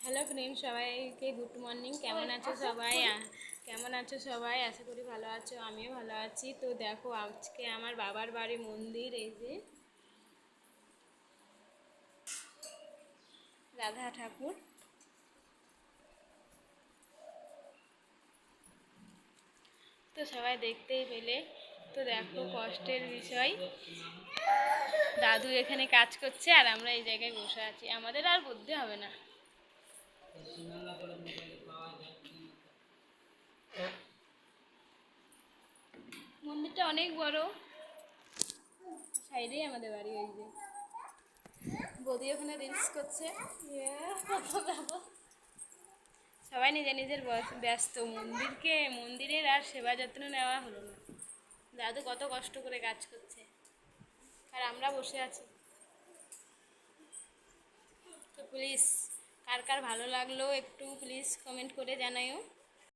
Hello friend, সবাইকে good morning. কেমন আছো সবাই? আশা করি ভালো আছো, আমিও ভালো আছি। তো দেখো, আজকে আমার বাবার বাড়ি মন্দির, এই যে রাধা ঠাকুর। তো সবাই দেখতেই পেলে। তো দেখো, কষ্টের বিষয়, দাদু এখানে কাজ করছে আর আমরা এই জায়গায় বসে আছি। আমাদের আর বুদ্ধি হবে না। মন্দিরটা অনেক বড়, সাইডেই আমাদের বাড়ি। ওই যে বৌদি ওখানে রিলস করছে। সবাই নিজের নিজের ব্যস্ত। মন্দিরের আর সেবা যত্ন নেওয়া হলো না। দাদু কত কষ্ট করে কাজ করছে আর আমরা বসে আছি। তো প্লিজ, কার কার ভালো লাগলো একটু প্লিজ কমেন্ট করে জানাইও।